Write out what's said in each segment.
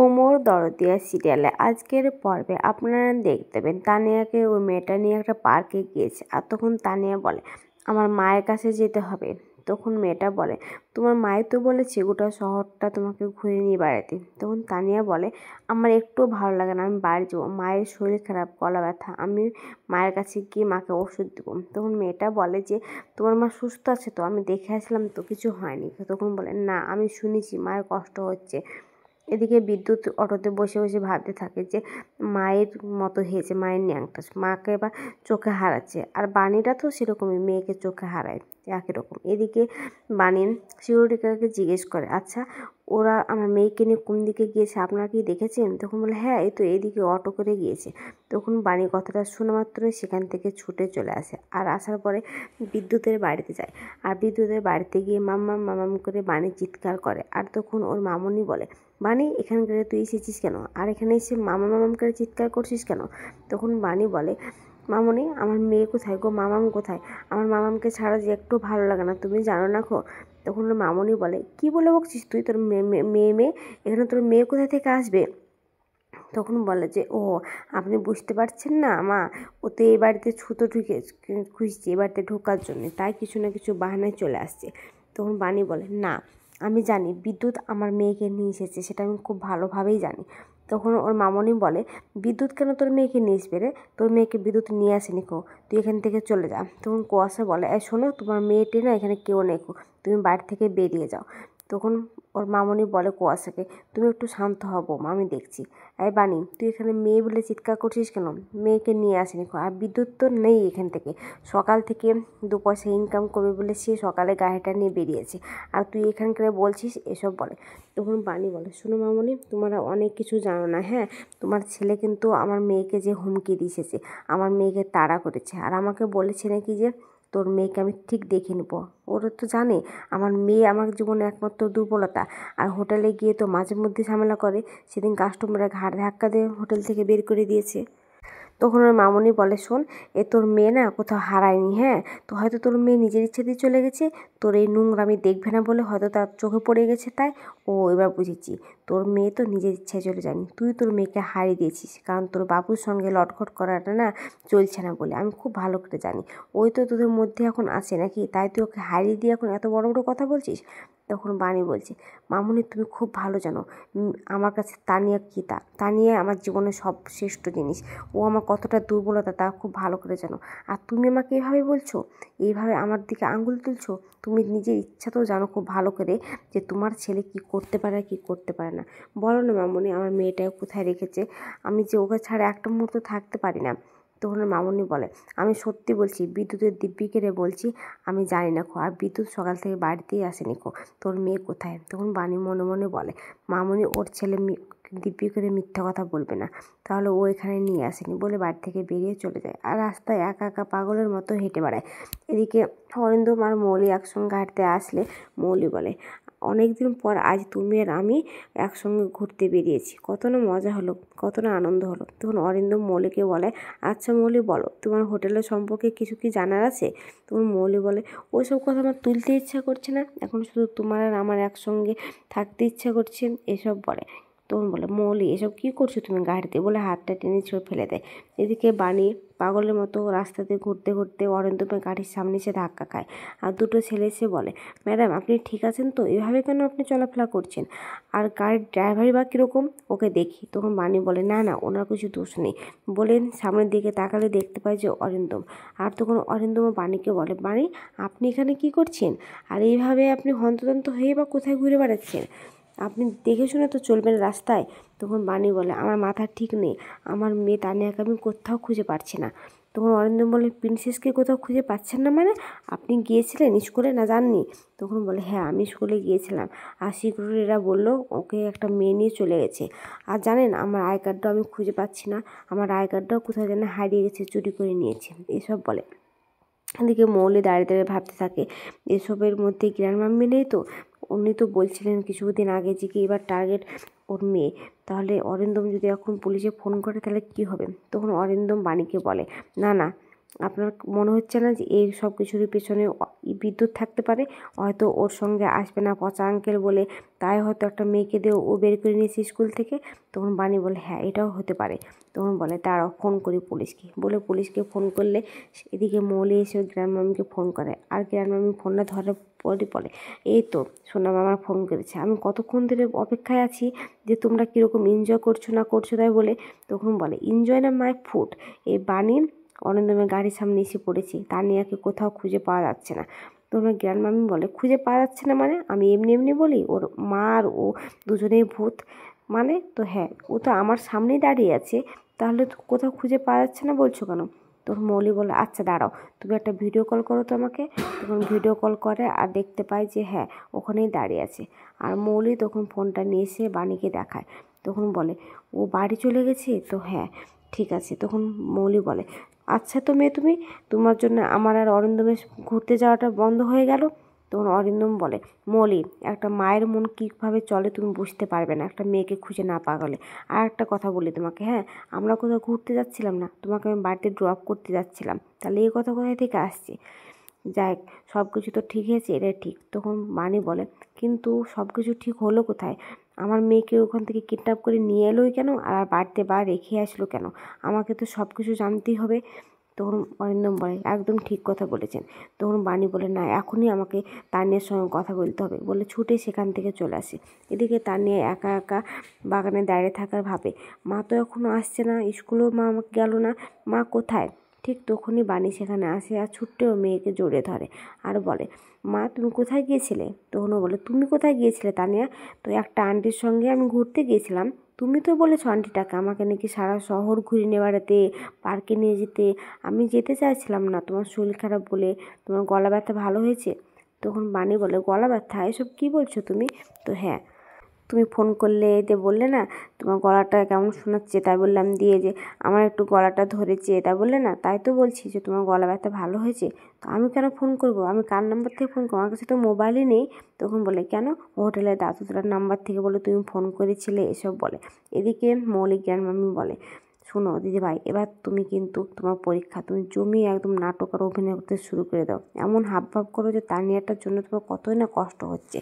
ওমর দরদিয়া সিরিয়ালে আজকের পর্বে আপনারা দেখতে পেন তানিয়াকে ওই মেয়েটা নিয়ে একটা পার্কে গিয়েছে। আর তখন তানিয়া বলে আমার মায়ের কাছে যেতে হবে। তখন মেয়েটা বলে তোমার মাই তো বলেছে গোটা শহরটা তোমাকে ঘুরে নিয়ে বেড়াতে। তখন তানিয়া বলে আমার একটু ভালো লাগে না, আমি বাড়ি যাবো, মায়ের শরীর খারাপ, গলা ব্যথা, আমি মায়ের কাছে গিয়ে মাকে ওষুধ দেবো। তখন মেয়েটা বলে যে তোমার মা সুস্থ আছে তো, আমি দেখে আসলাম তো, কিছু হয়নি। তখন বলে না, আমি শুনেছি মায়ের কষ্ট হচ্ছে। এদিকে বিদ্যুৎ অটোতে বসে বসে ভাবতে থাকে যে মায়ের মতো হয়েছে, মায়ের ন্যাংটা, মাকে এবার চোখে হারাচ্ছে। আর বাণীটা তো সেরকমই, মেয়েকে চোখে হারায় একই রকম। এদিকে বাণী সিকিউরিটি গার্ডকে জিজ্ঞেস করে আচ্ছা ওরা আমার মেয়েকে নিয়ে কোন দিকে গিয়েছে, আপনারা কি দেখেছেন? তখন বলে হ্যাঁ, এই তো এদিকে অটো করে গিয়েছে। তখন বাণী কথাটা শোনা মাত্রই সেখান থেকে ছুটে চলে আসে। আর আসার পরে বিদ্যুতের বাড়িতে যায়। আর বিদ্যুতের বাড়িতে গিয়ে মাম্মাম মামাম করে বাণী চিৎকার করে। আর তখন ওর মামুনি বলে বাণী এখানকারে তুই এসেছিস কেন, আর এখানে এসে মামা মামাম করে চিৎকার করছিস কেন? তখন বাণী বলে মামুনি আমার মেয়ে কোথায় গো, মামাম কোথায়? আমার মামামকে ছাড়া যে একটু ভালো লাগে না, তুমি জানো না গো। তখন ওর মামুনি বলে কি বলে বকছিস তুই, তোর মেয়ে এখানে তোর মেয়ে কোথায় থেকে আসবে? তখন বলে যে ও আপনি বুঝতে পারছেন না মা, ও তো এই বাড়িতে ছুতো ঢুকে খুঁজছে এই বাড়িতে ঢোকার জন্য, তাই কিছু না কিছু বাহানায় চলে আসছে। তখন বাণী বলে না, আমি জানি বিদ্যুৎ আমার মেয়েকে নিয়ে এসেছে, সেটা আমি খুব ভালোভাবেই জানি। তখন ওর মামনি বলে বিদ্যুৎ কেন তোর মেয়েকে নিয়ে আসবে রে, তোর মেয়েকে বিদ্যুৎ নিয়ে আসেনি কো, তুই এখান থেকে চলে যা। তখন কুয়াশা বলে এই শোনো, তোমার মেয়েটি না এখানে কেউ নেই, তুমি বাড়ি থেকে বেরিয়ে যাও। তখন ওর মামনি বলে কুয়াশাকে তুমি একটু শান্ত হব মা, আমি দেখছি। এই বাণী তুই এখানে মেয়ে বলে চিৎকার করছিস কেন, মেয়েকে নিয়ে আসেনি। আর বিদ্যুৎ তো নেই এখান থেকে, সকাল থেকে 2 পয়সা ইনকাম করবে বলে সে সকালে গাড়িটা নিয়ে বেরিয়েছে, আর তুই এখানকার বলছিস এসব বলে। তখন বাণী বলে শোনো মামনি, তোমরা অনেক কিছু জানো না। হ্যাঁ, তোমার ছেলে কিন্তু আমার মেয়েকে যে হুমকি দিয়েছে, আমার মেয়েকে তাড়া করেছে, আর আমাকে বলেছে নাকি যে তোর মেয়েকে আমি ঠিক দেখে নেবো। ওরা তো জানে আমার মেয়ে আমার জীবনে একমাত্র দুর্বলতা। আর হোটেলে গিয়ে তো মাঝে মধ্যে ঝামেলা করে, সেদিন কাস্টমাররা ঘাড় ধাক্কা দিয়ে হোটেল থেকে বের করে দিয়েছে। তখন ওর মামনি বলে শোন, এ তোর মেয়ে না কোথাও হারায়নি। হ্যাঁ, তো হয়তো তোর মেয়ে নিজের ইচ্ছেতেই চলে গেছে, তোর এই নোংরামি দেখবে না বলে হয়তো তার চোখে পড়ে গেছে, তাই ও এবার বুঝেছি তোর মেয়ে তো নিজের ইচ্ছায় চলে যায়নি, তুই তোর মেয়েকে হারিয়ে দিয়েছিস, কারণ তোর বাবুর সঙ্গে লটঘট করাটা না চলছে না বলে আমি খুব ভালো করে জানি। ওই তো তোদের মধ্যে এখন আছে নাকি, তাই তুই ওকে হারিয়ে দিয়ে এখন এত বড় বড় কথা বলছিস। তখন বাণী বলছে মামুনি তুমি খুব ভালো জানো আমার কাছে তানিয়া কী, তানিয়া আমার জীবনের সব শ্রেষ্ঠ জিনিস, ও আমার কতটা দুর্বলতা তা খুব ভালো করে জানো। আর তুমি আমাকে এইভাবে বলছো, এইভাবে আমার দিকে আঙুল তুলছো, তুমি নিজের ইচ্ছা তো জানো খুব ভালো করে যে তোমার ছেলে কি করতে পারে আর কি করতে পারে না। বলো না মামুনি আমার মেয়েটা কোথায় রেখেছে, আমি যে ওকে ছাড়া একটা মুহূর্ত থাকতে পারি না। তখন মামুনি বলে আমি সত্যি বলছি, বিদ্যুতের দিব্যিকে রে বলছি, আমি জানি না খো, আর বিদ্যুৎ সকাল থেকে বাড়িতেই আসেনি খো, তোর মেয়ে কোথায়? তখন বাণী মনে মনে বলে মামুনি ওর ছেলে দিব্যি করে মিথ্যা কথা বলবে না, তাহলে ও এখানে নিয়ে আসেনি বলে বাড়ি থেকে বেরিয়ে চলে যায়। আর রাস্তায় একা একা পাগলের মতো হেঁটে বেড়ায়। এদিকে অরিন্দম আর মৌলি একসঙ্গে হাঁটতে আসলে মৌলি বলে অনেক দিন পর আজ তুমি আর আমি একসঙ্গে ঘুরতে বেরিয়েছি, কত না মজা হলো, কত না আনন্দ হলো। তখন অরিন্দম মৌলিকে বলে আচ্ছা মৌলি বলো, তোমার হোটেলের সম্পর্কে কিছু কি জানার আছে? তখন মৌলি বলে ওইসব কথা আমার তুলতে ইচ্ছা করছে না, এখন শুধু তোমার আর আমার একসঙ্গে থাকতে ইচ্ছা করছে, এসব বলে। তখন বলে মৌলি এসব কী করছো তুমি গাড়িতে, বলে হাতটা টেনে ছুঁড়ে ফেলে দেয়। এদিকে বাণী পাগলের মতো রাস্তাতে ঘুরতে ঘুরতে অরিন্দমের গাড়ির সামনে এসে ধাক্কা খায়। আর দুটো ছেলে এসে বলে ম্যাডাম আপনি ঠিক আছেন তো, এভাবে কেন আপনি চলাফেরা করছেন, আর গাড়ির ড্রাইভারই বা কীরকম, ওকে দেখি। তখন বাণী বলে না না, ওনার কিছু দোষ নেই। বলেন সামনের দিকে তাকালে দেখতে পায় যে অরিন্দম। আর তখন অরিন্দম বাণীকে বলে বাণী আপনি এখানে কি করছেন, আর এইভাবে আপনি হন্তদন্ত হয়ে বা কোথায় ঘুরে বেড়াচ্ছেন, আপনি দেখে শুনে তো চলবেন রাস্তায়। তখন বাণী বলে আমার মাথা ঠিক নেই, আমার মেয়ে তানিয়াকে আমি কোথাও খুঁজে পাচ্ছি না। তখন অরিন্দম বলে প্রিন্সেসকে কোথাও খুঁজে পাচ্ছেন না মানে, আপনি গিয়েছিলেন স্কুলে না যাননি? তখন বলে হ্যাঁ আমি স্কুলে গিয়েছিলাম, আর সিকিউরিটিরা বললো ওকে একটা মেয়ে নিয়ে চলে গেছে। আর জানেন আমার আই কার্ডটাও আমি খুঁজে পাচ্ছি না, আমার আই কার্ডটাও কোথাও যেন হারিয়ে গেছে, চুরি করে নিয়েছে, এসব বলে। এদিকে মৌলি দাঁড়িয়ে দাঁড়িয়ে ভাবতে থাকে এসবের মধ্যে জ্ঞান মাম্মি নেই তো, উনি তো বলছিলেন কিছুদিন আগে যে কি এবার টার্গেট ওর মেয়ে, তাহলে অরিন্দম যদি এখন পুলিশে ফোন করে তাহলে কি হবে? তখন অরিন্দম বাণীকে বলে না না, আপনার মনে হচ্ছে না যে এই সব কিছুর পেছনে বিদ্যুৎ থাকতে পারে? হয়তো ওর সঙ্গে আসবে না পচা আঙ্কেল বলে, তাই হয়তো একটা মেয়েকে দিয়ে ও বের করে নিয়েছে স্কুল থেকে। তখন বানি বলে হ্যাঁ এটাও হতে পারে। তখন বলে দাঁড়াও ফোন করি পুলিশকে, বলে পুলিশকে ফোন করলে এদিকে মৌলি এসে গ্র্যান্ডমামিকে ফোন করে, আর গ্র্যান্ডমামি ফোনটা ধরে বলে এই তো সোনা মামা ফোন করেছে, আমি কতক্ষণ ধরে অপেক্ষায় আছি যে তোমরা কীরকম এনজয় করছো না করছো তাই বলে। তখন বলে এনজয় না মাই ফুড, এই বানি অরিন্দমের গাড়ির সামনে এসে পড়েছি, তানিয়াকে কোথাও খুঁজে পাওয়া যাচ্ছে না। তোমরা গ্র্যান্ডমামি বলে খুঁজে পাওয়া যাচ্ছে না মানে? আমি এমনি এমনি বলি ওর মা আর ও দুজনেই ভূত মানে? তো হ্যাঁ ও তো আমার সামনেই দাঁড়িয়ে আছে, তাহলে কোথাও খুঁজে পাওয়া যাচ্ছে না বলছো কেন? তখন মৌলি বলে আচ্ছা দাঁড়াও তুমি একটা ভিডিও কল করো তো আমাকে। তখন ভিডিও কল করে আর দেখতে পায় যে হ্যাঁ ওখানেই দাঁড়িয়ে আছে। আর মৌলি তখন ফোনটা নিয়ে এসে বাণীকে দেখায়। তখন বলে ও বাড়ি চলে গেছে? তো হ্যাঁ ঠিক আছে। তখন মৌলি বলে আচ্ছা তো মেয়ে তুমি, তোমার জন্য আমার আর অরিন্দমের ঘুরতে যাওয়াটা বন্ধ হয়ে গেল। তখন অরিন্দম বলে মৌলি একটা মায়ের মন কীভাবে চলে তুমি বুঝতে পারবে না একটা মেয়েকে খুঁজে না পাওয়া গেলে। আর একটা কথা বলি তোমাকে, হ্যাঁ আমরা কোথাও ঘুরতে যাচ্ছিলাম না, তোমাকে আমি বাড়িতে ড্রপ করতে যাচ্ছিলাম, তাহলে এই কথা কোথায় থেকে আসছে? যাই সব কিছু তো ঠিক হয়েছে, এটাই ঠিক। তখন মানি বলে কিন্তু সব কিছু ঠিক হলো কোথায়? আমার মেয়েকে ওখান থেকে কিডন্যাপ করে নিয়ে এলোই কেন, আর বাড়িতে বা রেখে আসলো কেন? আমাকে তো সব কিছু জানতেই হবে। তখন অরিন্দম বলে একদম ঠিক কথা বলেছেন। তখন বাণী বলে না এখনই আমাকে তানিয়ার সঙ্গে কথা বলতে হবে, বলে ছুটে সেখান থেকে চলে আসে। এদিকে তানিয়া একা একা বাগানে দাঁড়িয়ে থাকার ভাবে মা তো এখনও আসছে না, স্কুলেও মা আমাকে গেল না, মা কোথায়? ঠিক তখনই বাণী সেখানে আসে আর ছুট্টেও মেয়েকে জড়িয়ে ধরে আর বলে মা তুমি কোথায় গিয়েছিলে? তখনও বলে তুমি কোথায় গিয়েছিলে তানিয়া? তো একটা আন্টির সঙ্গে আমি ঘুরতে গিয়েছিলাম, তুমি তো বলেছো আন্টিটাকে আমাকে নাকি সারা শহর ঘুরে নিয়ে বেড়াতে, পার্কে নিয়ে যেতে, আমি যেতে চাইছিলাম না তোমার শরীর খারাপ বলে, তোমার গলা ব্যথা ভালো হয়েছে। তখন বাণী বলে গলা ব্যথা এসব কী বলছো তুমি? তো হ্যাঁ তুমি ফোন করলে দিয়ে বললে না তোমার গলাটা কেমন শোনাচ্ছে, তাই বললাম দিয়ে যে আমার একটু গলাটা ধরেছে তাই বললে না, তাই তো বলছি যে তোমার গলা ব্যথা ভালো হয়েছে। তো আমি কেন ফোন করব, আমি কার নাম্বার থেকে ফোন করবো, আমার কাছে তো মোবাইলই নেই। তখন বলে কেন হোটেলের দাদুদার নাম্বার থেকে বলে তুমি ফোন করেছিলে, এসব বলে। এদিকে মৌলিক গ্র্যান্ডমামি বলে শোনো দিদিভাই এবার তুমি কিন্তু তোমার পরীক্ষা, তুমি জমিয়ে একদম নাটক আর অভিনয় করতে শুরু করে দাও, এমন হাবভাব করো যে তানিয়াটার জন্য তোমার কতই না কষ্ট হচ্ছে।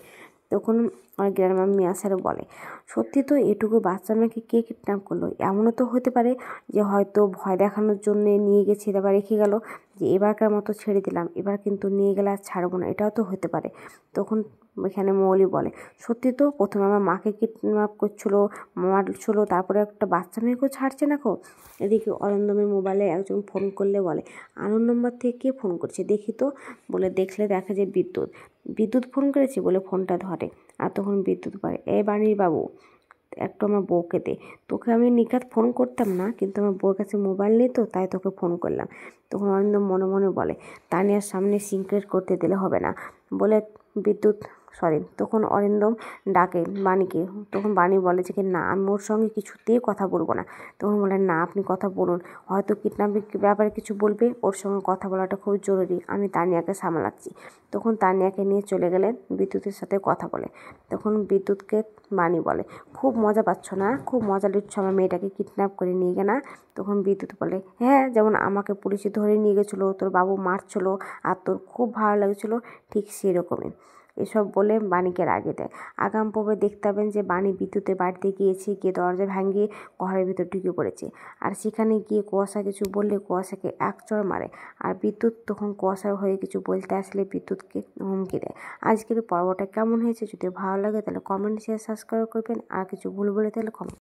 তখন আমার গ্র্যান্ডমাম্মি আসার বলে সত্যি তো এটুকু বাচ্চা মেয়েকে কে কিডন্যাপ করলো? এমনও তো হতে পারে যে হয়তো ভয় দেখানোর জন্যে নিয়ে গেছে আবার রেখে গেল, যে এবারকার মতো ছেড়ে দিলাম, এবার কিন্তু নিয়ে গেলে আর ছাড়বো না, এটাও তো হতে পারে। তখন এখানে মৌলি বলে সত্যি তো প্রথমে আমার মাকে কিডন্যাপ করছিলো, মারছিলো, তারপরে একটা বাচ্চা মেয়েকেও ছাড়ছে না কো। এদিকে অরিন্দমের মোবাইলে একজন ফোন করলে বলে আননোন নম্বর থেকে কে ফোন করছে দেখি তো, বলে দেখলে দেখা যায় বিদ্যুৎ ফোন করেছে বলে ফোনটা ধরে। আর তখন বিদ্যুৎ বলে এ বাণীর বাবু একটু আমার বউকে দে, তোকে আমি নিঘাত ফোন করতাম না কিন্তু আমার বউর কাছে মোবাইল নেই তো তাই তোকে ফোন করলাম। তখন অরিন্দম মনে মনে বলে তানিয়ার সামনে সিক্রেট করতে দিলে হবে না, বলে বিদ্যুৎ তখন অরিন্দম ডাকে বাণীকে। তখন বাণী বলে যে কি না আমি ওর সঙ্গে কিছুতেই কথা বলবো না। তখন বলে না আপনি কথা বলুন, হয়তো কিডন্যাপিং ব্যাপারে কিছু বলবে, ওর সঙ্গে কথা বলাটা খুব জরুরি, আমি তানিয়াকে সামলাচ্ছি। তখন তানিয়াকে নিয়ে চলে গেলে বিদ্যুতের সাথে কথা বলে। তখন বিদ্যুৎকে বাণী বলে খুব মজা পাচ্ছ না, খুব মজা নিচ্ছ আমার মেয়েটাকে কিডন্যাপ করে নিয়ে গে না? তখন বিদ্যুৎ বলে হ্যাঁ যেমন আমাকে পুলিশে ধরে নিয়ে গেছিলো, তোর বাবু মারছিলো আর তোর খুব ভালো লাগছিলো, ঠিক সেরকমই। এসব বলে বাণীকে রাগিয়ে দেয়। আগাম পর্বে দেখতে পাবেন যে বাণী বিদ্যুতের বাড়িতে গিয়েছে, গিয়ে দরজা ভাঙিয়ে ঘরের ভিতর ঢুকে পড়েছে। আর সেখানে গিয়ে কুয়াশা কিছু বললে কুয়াশাকে এক চড় মারে। আর বিদ্যুৎ তখন কুয়াশার হয়ে কিছু বলতে আসলে বিদ্যুৎকে হুমকি দেয়। আজকের পর্বটা কেমন হয়েছে যদি ভালো লাগে তাহলে কমেন্ট শেয়ার সাবস্ক্রাইব করবেন, আর কিছু ভুল বলে তাহলে কমেন্ট